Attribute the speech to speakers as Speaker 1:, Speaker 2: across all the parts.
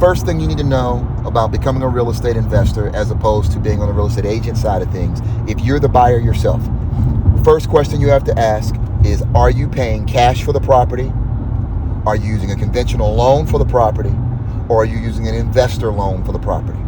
Speaker 1: first thing you need to know about becoming a real estate investor as opposed to being on the real estate agent side of things, if you're the buyer yourself, first question you have to ask is, are you paying cash for the property? Are you using a conventional loan for the property? Or are you using an investor loan for the property?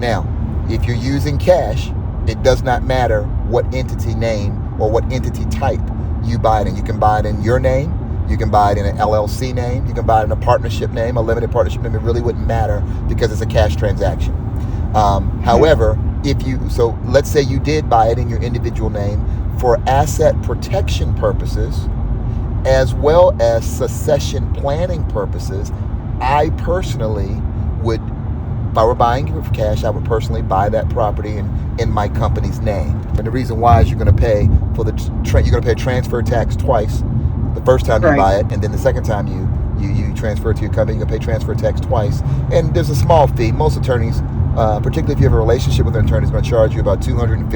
Speaker 1: Now, if you're using cash, it does not matter what entity name or what entity type you buy it in. You can buy it in your name. You can buy it in an LLC name. You can buy it in a partnership name, a limited partnership name. It really wouldn't matter because it's a cash transaction. However, so let's say you did buy it in your individual name for asset protection purposes, as well as succession planning purposes, I personally would, if I were buying it for cash, I would personally buy that property in my company's name. And the reason why is you're going to pay for you're going to pay transfer tax twice. The first time you buy it, and then the second time you transfer it to your company, you're going to pay transfer tax twice. And there's a small fee. Most attorneys, particularly if you have a relationship with an attorney, is going to charge you about $250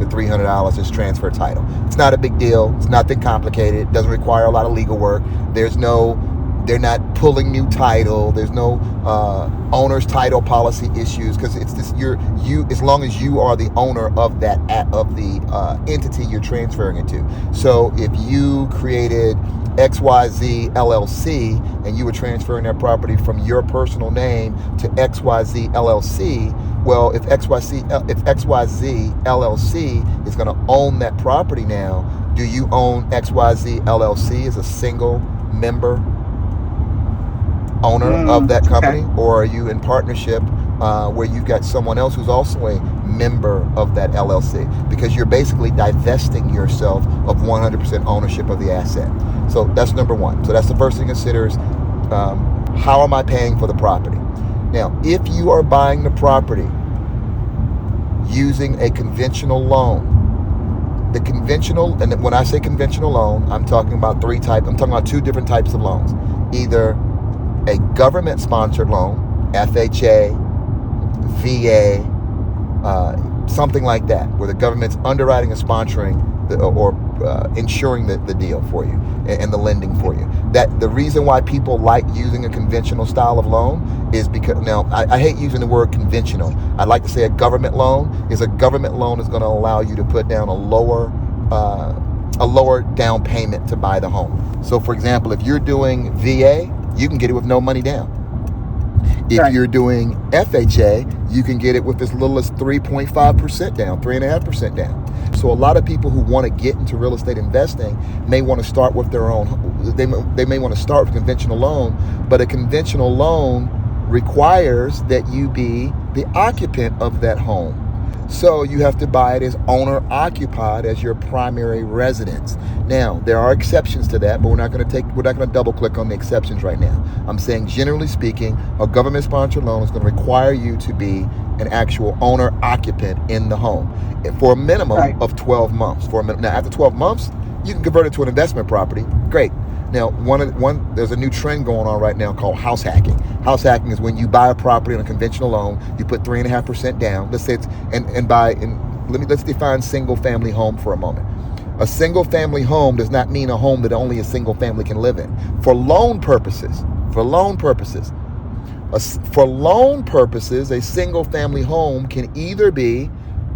Speaker 1: to $300 as transfer title. It's not a big deal. It's nothing complicated. It doesn't require a lot of legal work. They're not pulling new title. There's no owner's title policy issues, because it's this you as long as you are the owner of the entity you're transferring it to. So if you created XYZ LLC and you were transferring that property from your personal name to XYZ LLC, well, if XYZ LLC is going to own that property now, do you own XYZ LLC as a single member owner of that company, or are you in partnership where you've got someone else who's also a member of that LLC? Because you're basically divesting yourself of 100% ownership of the asset. So that's number one. So that's the first thing to consider is, how am I paying for the property? Now, if you are buying the property using a conventional loan, and when I say conventional loan, I'm talking about two different types of loans. Either a government-sponsored loan, FHA, VA, something like that, where the government's underwriting and sponsoring or insuring the deal for you and the lending for you. That the reason why people like using a conventional style of loan is because, now I hate using the word conventional. I like to say a government loan is going to allow you to put down a lower down payment to buy the home. So for example, if you're doing VA, you can get it with no money down. If you're doing FHA, you can get it with as little as 3.5% down, 3.5% down. So a lot of people who want to get into real estate investing may want to start with their own, they may want to start with a conventional loan, but a conventional loan requires that you be the occupant of that home. So you have to buy it as owner occupied as your primary residence. Now, there are exceptions to that, but we're not going to double click on the exceptions right now. I'm saying, generally speaking, a government sponsored loan is going to require you to be an actual owner occupant in the home for a minimum of 12 months. Now, after 12 months, you can convert it to an investment property. Great. Now, there's a new trend going on right now called house hacking. House hacking is when you buy a property on a conventional loan, you put 3.5% down. Let's say let's define single family home for a moment. A single family home does not mean a home that only a single family can live in. For loan purposes, a single family home can either be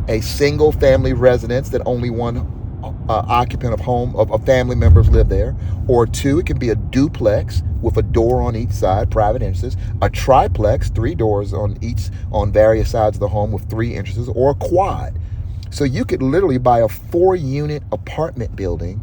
Speaker 1: a single family residence that only one occupant of a family members live there, or two, it can be a duplex with a door on each side, private entrances, a triplex, 3 doors on various sides of the home with 3 entrances, or a quad. So you could literally buy a 4-unit apartment building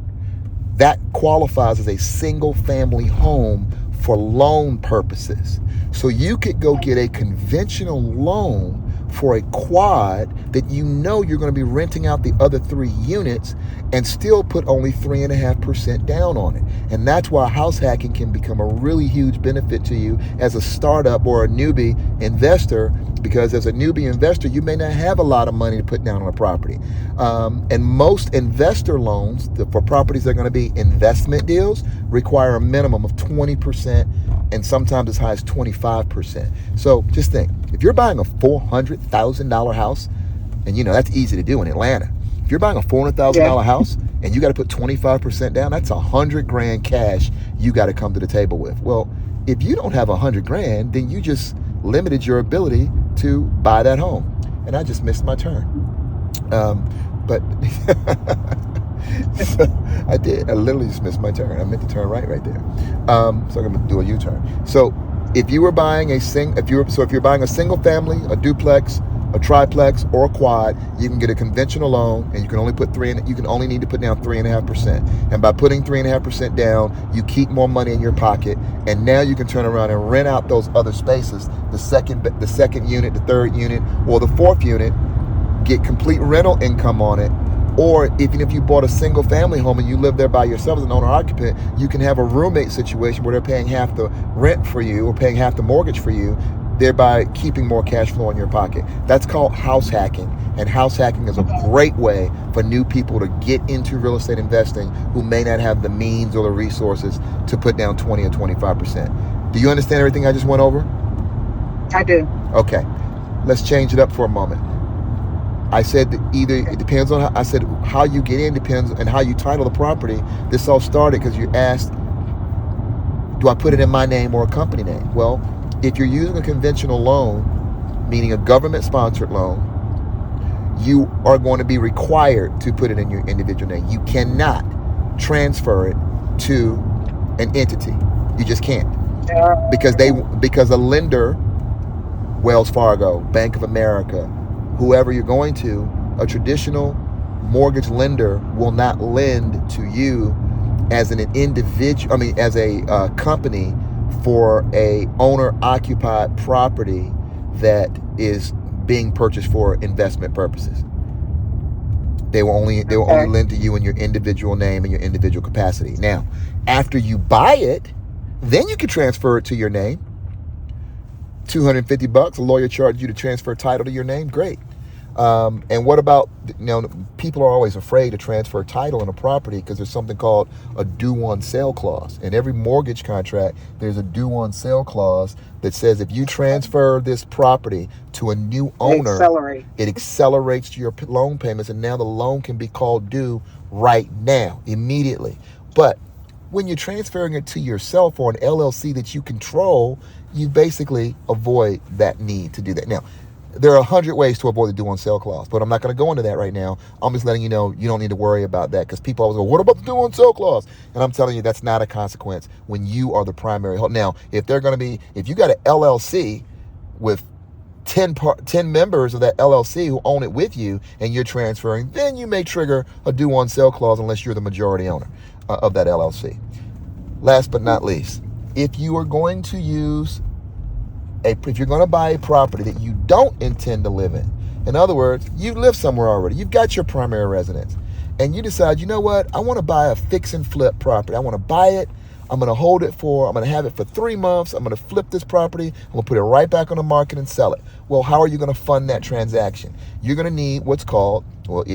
Speaker 1: that qualifies as a single family home for loan purposes. So you could go get a conventional loan for a quad that you know you're going to be renting out the other 3 units and still put only 3.5% down on it. And that's why house hacking can become a really huge benefit to you as a startup or a newbie investor, because as a newbie investor, you may not have a lot of money to put down on a property. And most investor loans for properties that are going to be investment deals require a minimum of 20% and sometimes as high as 25%. So just think, if you're buying a $400,000 house, and that's easy to do in Atlanta. If you're buying a $400,000 house and you got to put 25% down, that's $100,000 cash you got to come to the table with. Well, if you don't have $100,000, then you just limited your ability to buy that home. And I just missed my turn. But so I did. I literally just missed my turn. I meant to turn right there. So I'm going to do a U-turn. So if you were buying if you're buying a single family, a duplex, a triplex, or a quad, you can get a conventional loan, and you can only need to put down 3.5%. And by putting 3.5% down, you keep more money in your pocket, and now you can turn around and rent out those other spaces, the second unit, the third unit, or the fourth unit, get complete rental income on it. Or even if you bought a single family home and you live there by yourself as an owner occupant, you can have a roommate situation where they're paying half the rent for you or paying half the mortgage for you, thereby keeping more cash flow in your pocket. That's called house hacking. And house hacking is a great way for new people to get into real estate investing who may not have the means or the resources to put down 20 or 25%. Do you understand everything I just went over?
Speaker 2: I do.
Speaker 1: Okay. Let's change it up for a moment. I said that it depends on how you get in depends on how you title the property. This all started because you asked, do I put it in my name or a company name? Well, if you're using a conventional loan, meaning a government-sponsored loan, you are going to be required to put it in your individual name. You cannot transfer it to an entity. You just can't. Because a lender, Wells Fargo, Bank of America, whoever you're going to, a traditional mortgage lender will not lend to you as an individual, as a company for a owner-occupied property that is being purchased for investment purposes. They will only lend to you in your individual name and your individual capacity. Now, after you buy it, then you can transfer it to your name. $250, a lawyer charges you to transfer title to your name. Great. And what about, people are always afraid to transfer title in a property because there's something called a due-on-sale clause. In every mortgage contract, there's a due-on-sale clause that says if you transfer this property to a new owner, it accelerates your loan payments, and now the loan can be called due right now, immediately. But when you're transferring it to yourself or an LLC that you control, you basically avoid that need to do that. Now, there are 100 ways to avoid the due-on-sale clause, but I'm not going to go into that right now. I'm just letting you know you don't need to worry about that, because people always go, what about the due-on-sale clause? And I'm telling you that's not a consequence when you are the primary holder. Now, if you got an LLC with 10 members of that LLC who own it with you and you're transferring, then you may trigger a due-on-sale clause unless you're the majority owner of that LLC. Last but not least, if you are going to if you're going to buy a property that you don't intend to live in other words, you live somewhere already, you've got your primary residence, and you decide, you know what, I want to buy a fix and flip property. I want to buy it, I'm going to hold it I'm going to have it for 3 months, I'm going to flip this property, I'm going to put it right back on the market and sell it. Well, how are you going to fund that transaction? You're going to need what's called,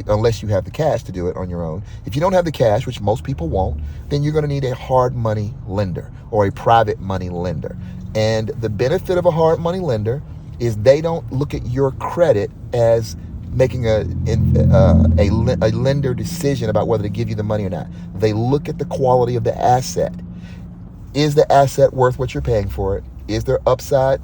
Speaker 1: unless you have the cash to do it on your own. If you don't have the cash, which most people won't, then you're going to need a hard money lender or a private money lender. And the benefit of a hard money lender is they don't look at your credit as making a lender decision about whether to give you the money or not. They look at the quality of the asset. Is the asset worth what you're paying for it? Is there upside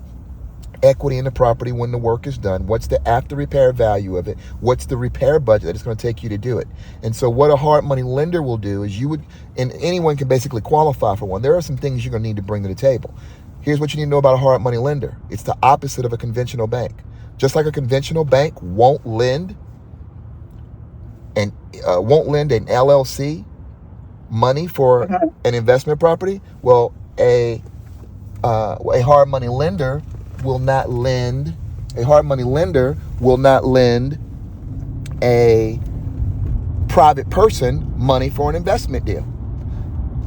Speaker 1: equity in the property when the work is done? What's the after repair value of it? What's the repair budget that it's going to take you to do it? And so what a hard money lender will do is and anyone can basically qualify for one. There are some things you're going to need to bring to the table. Here's what you need to know about a hard money lender. It's the opposite of a conventional bank. Just like a conventional bank won't lend an LLC money for an investment property, well, a hard money lender will not lend. A hard money lender will not lend a private person money for an investment deal.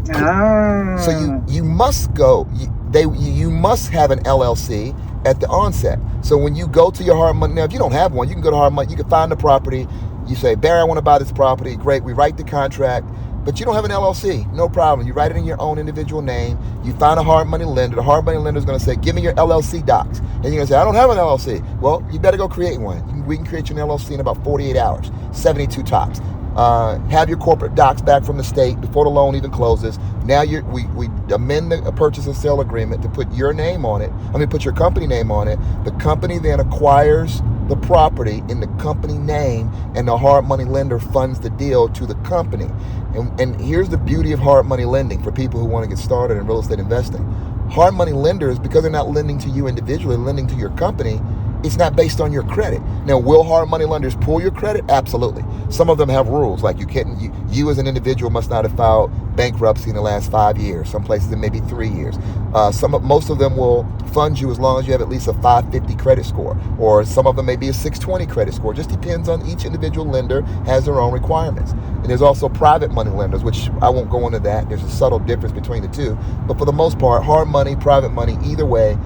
Speaker 1: So you must you must have an LLC at the onset. So when you go to your hard money, now if you don't have one, you can go to hard money, you can find the property, you say, Barry, I want to buy this property, great, we write the contract, but you don't have an LLC, no problem. You write it in your own individual name, you find a hard money lender, the hard money lender is going to say, give me your LLC docs. And you're going to say, I don't have an LLC. Well, you better go create one. We can create you an LLC in about 48 hours, 72 tops. Have your corporate docs back from the state before the loan even closes. Now we amend the purchase and sale agreement to put your name on it. Put your company name on it. The company then acquires the property in the company name, and the hard money lender funds the deal to the company. And here's the beauty of hard money lending for people who want to get started in real estate investing. Hard money lenders, because they're not lending to you individually, lending to your company, it's not based on your credit. Now, will hard money lenders pull your credit? Absolutely. Some of them have rules, like you as an individual must not have filed bankruptcy in the last 5 years. Some places it may be 3 years. Most of them will fund you as long as you have at least a 550 credit score, or some of them may be a 620 credit score. It just depends on each individual lender has their own requirements. And there's also private money lenders, which I won't go into that. There's a subtle difference between the two. But for the most part, hard money, private money, either way,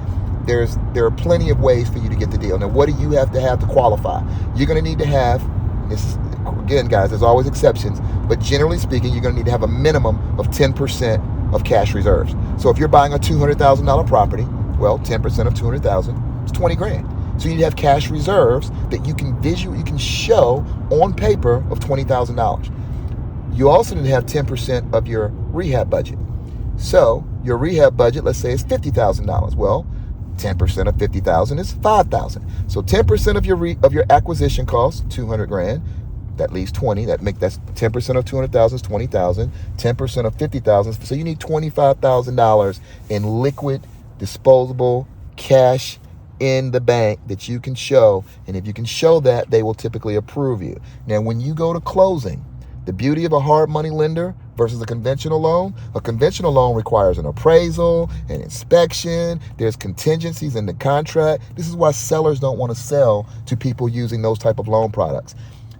Speaker 1: there are plenty of ways for you to get the deal. Now, what do you have to qualify? You're going to need to have, this is, again, guys, there's always exceptions, but generally speaking, you're going to need to have a minimum of 10% of cash reserves. So if you're buying a $200,000 property, well, 10% of 200,000 is 20 grand. So you need to have cash reserves that you can show on paper of $20,000. You also need to have 10% of your rehab budget. So your rehab budget, let's say, is $50,000. Well, 10% of 50,000 is 5,000. So 10% of your acquisition cost, 200 grand. That leaves 20. That's 10% of 200,000 is 20,000. 10% of 50,000. So you need $25,000 in liquid, disposable cash in the bank that you can show. And if you can show that, they will typically approve you. Now, when you go to closing, the beauty of a hard money lender versus a conventional loan requires an appraisal, an inspection. There's contingencies in the contract. This is why sellers don't want to sell to people using those type of loan products.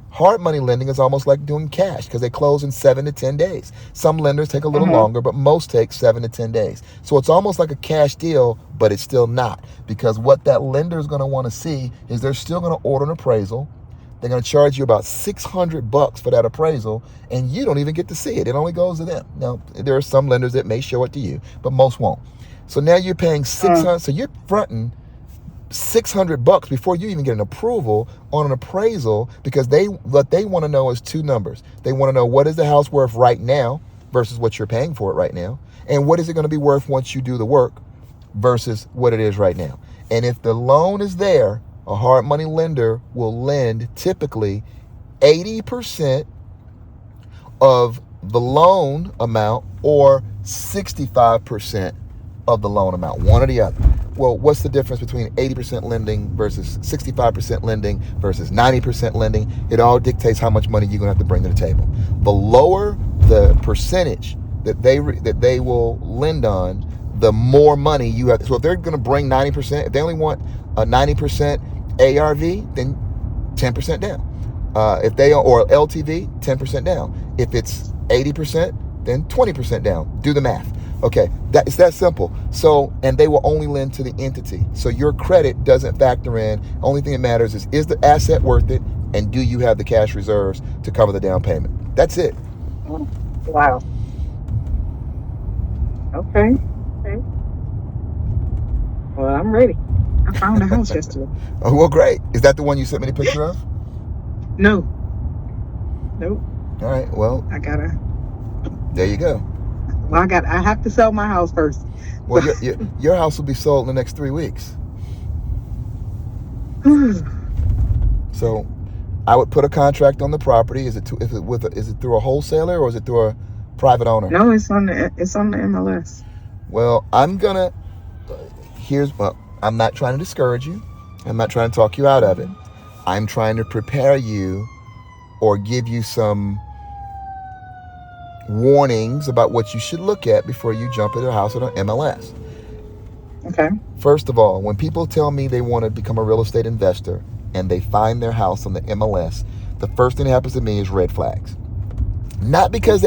Speaker 1: Hard money lending is almost like doing cash because they close in 7 to 10 days. Some lenders take a little longer, but most take 7 to 10 days. So it's almost like a cash deal, but it's still not, because what that lender is going to want to see is they're still going to order an appraisal. They're going to charge you about $600 for that appraisal, and you don't even get to see it. It only goes to them. Now, there are some lenders that may show it to you, but most won't. So now you're paying $600. So you're fronting $600 before you even get an approval on an appraisal, because what they want to know is two numbers. They want to know, what is the house worth right now versus what you're paying for it right now, and what is it going to be worth once you do the work versus what it is right now. And if the loan is there, a hard money lender will lend typically 80% of the loan amount or 65% of the loan amount, one or the other. Well, what's the difference between 80% lending versus 65% lending versus 90% lending? It all dictates how much money you're going to have to bring to the table. The lower the percentage that they will lend on, the more money you have. So if they're going to bring 90%, if they only want a 90% ARV, then 10% down. Or LTV, 10% down. If it's 80%, then 20% down. Do the math. Okay, it's that simple. So, and they will only lend to the entity. So your credit doesn't factor in. Only thing that matters is the asset worth it, and do you have the cash reserves to cover the down payment? That's it.
Speaker 2: Wow. Okay. Well, I'm ready. I found a house yesterday.
Speaker 1: Oh, well, great. Is that the one you sent me the picture of?
Speaker 2: No. Nope.
Speaker 1: All right. Well, there you go.
Speaker 2: Well, I have to sell my house first.
Speaker 1: Well, your house will be sold in the next 3 weeks. So, I would put a contract on the property. Is it through a wholesaler or is it through a private owner?
Speaker 2: No, it's on the MLS.
Speaker 1: Well, I'm not trying to discourage you. I'm not trying to talk you out of it. I'm trying to prepare you or give you some warnings about what you should look at before you jump into a house on an MLS.
Speaker 2: Okay.
Speaker 1: First of all, when people tell me they want to become a real estate investor and they find their house on the MLS, the first thing that happens to me is red flags. Not because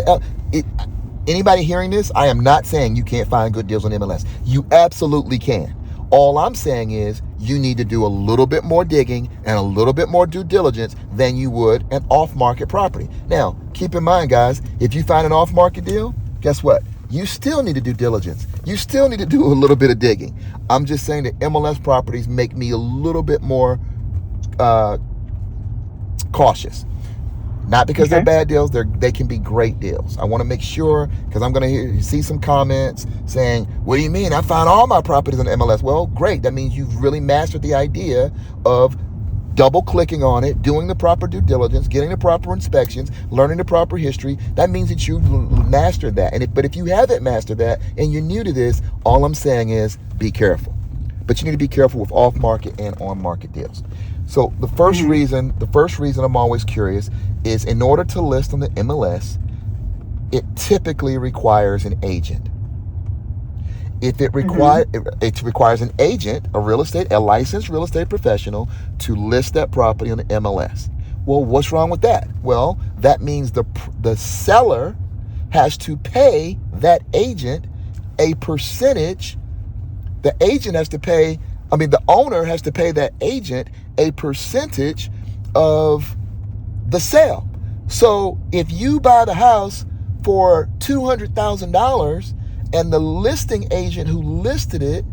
Speaker 1: anybody hearing this, I am not saying you can't find good deals on MLS. You absolutely can. All I'm saying is you need to do a little bit more digging and a little bit more due diligence than you would an off-market property. Now, keep in mind, guys, if you find an off-market deal, guess what? You still need to do diligence. You still need to do a little bit of digging. I'm just saying that MLS properties make me a little bit more cautious. Not because they're
Speaker 2: Okay.
Speaker 1: bad deals, they can be great deals. I want to make sure, because I'm going to see some comments saying, what do you mean? I found all my properties on the MLS. Well, great. That means you've really mastered the idea of double clicking on it, doing the proper due diligence, getting the proper inspections, learning the proper history. That means that you've mastered that. But if you haven't mastered that and you're new to this, all I'm saying is be careful. But you need to be careful with off-market and on-market deals. So the first reason I'm always curious is, in order to list on the MLS, it typically requires an agent. If it requires an agent, a licensed real estate professional, to list that property on the MLS. Well, what's wrong with that? Well, that means the seller has to pay that agent a percentage. The owner has to pay that agent a percentage of the sale. So if you buy the house for $200,000 and the listing agent who listed it,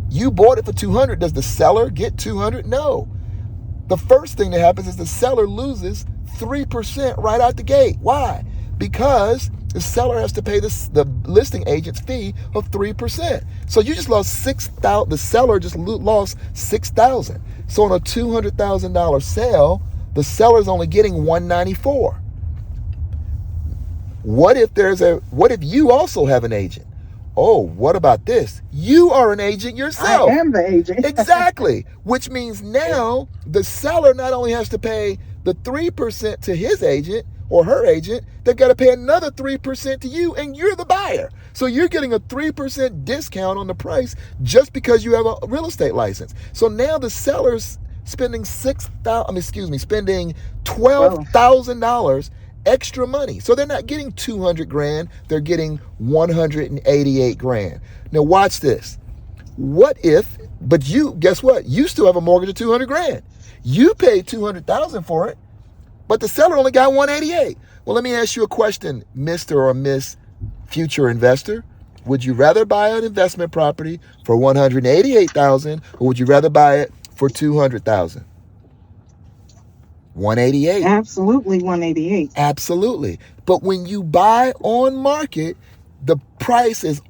Speaker 1: you bought it for $200,000, does the seller get $200,000? No. The first thing that happens is the seller loses 3% right out the gate. Why? Because the seller has to pay the listing agent's fee of 3%. So you just lost $6,000. The seller just lost $6,000. So on a $200,000 sale, the seller's only getting $194,000. What if you also have an agent? Oh, what about this? You are an agent yourself.
Speaker 2: I am the agent.
Speaker 1: Exactly. Which means now the seller not only has to pay the 3% to his agent or her agent, they've got to pay another 3% to you, and you're the buyer. So you're getting a 3% discount on the price just because you have a real estate license. So now the seller's spending $12,000 extra money. So they're not getting $200,000, they're getting $188,000. Now watch this. Guess what? You still have a mortgage of $200,000. You paid $200,000 for it, but the seller only got $188,000. Well, let me ask you a question, Mr. or Miss Future Investor. Would you rather buy an investment property for $188,000, or would you rather buy it for $200,000? $188,000.
Speaker 2: Absolutely, 188.
Speaker 1: Absolutely. But when you buy on market, the price is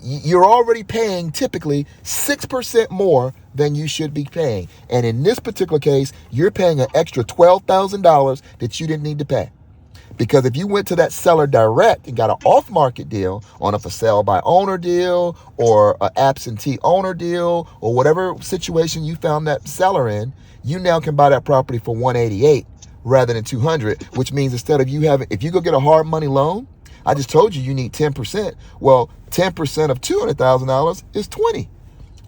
Speaker 1: you're already paying typically 6% more than you should be paying. And in this particular case, you're paying an extra $12,000 that you didn't need to pay. Because if you went to that seller direct and got an off-market deal on a for sale by owner deal or an absentee owner deal or whatever situation you found that seller in, you now can buy that property for $188,000 rather than $200,000, which means instead of if you go get a hard money loan, I just told you need 10%. Well, 10% of $200,000 is $20,000.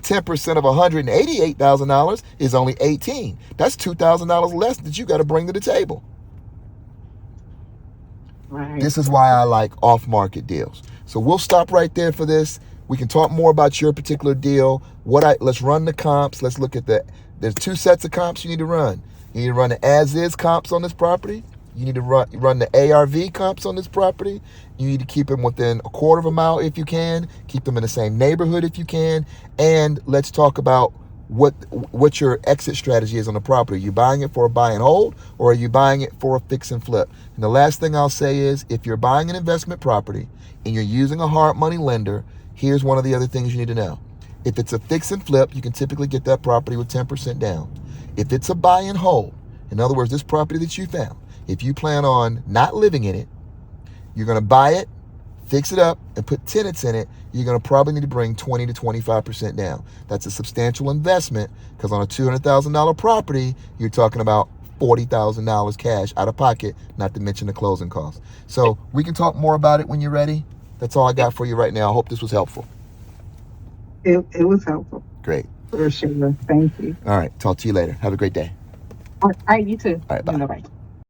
Speaker 1: 10% of $188,000 is only $18,000. That's $2,000 less that you got to bring to the table.
Speaker 2: Right.
Speaker 1: This is why I like off-market deals. So we'll stop right there for this. We can talk more about your particular deal. Let's run the comps. Let's look at there's two sets of comps you need to run. You need to run the as-is comps on this property. You need to run the ARV comps on this property. You need to keep them within a quarter of a mile if you can. Keep them in the same neighborhood if you can. And let's talk about what your exit strategy is on the property. Are you buying it for a buy and hold, or are you buying it for a fix and flip? And the last thing I'll say is, if you're buying an investment property and you're using a hard money lender, here's one of the other things you need to know. If it's a fix and flip, you can typically get that property with 10% down. If it's a buy and hold, in other words, this property that you found, if you plan on not living in it, you're going to buy it, fix it up, and put tenants in it, you're going to probably need to bring 20 to 25% down. That's a substantial investment, because on a $200,000 property, you're talking about $40,000 cash out of pocket, not to mention the closing costs. So we can talk more about it when you're ready. That's all I got for you right now. I hope this was helpful.
Speaker 2: It was helpful.
Speaker 1: Great.
Speaker 2: For sure. Thank you.
Speaker 1: All right. Talk to you later. Have a great day.
Speaker 2: All right, you too.
Speaker 1: All right. Bye.
Speaker 2: Bye-bye.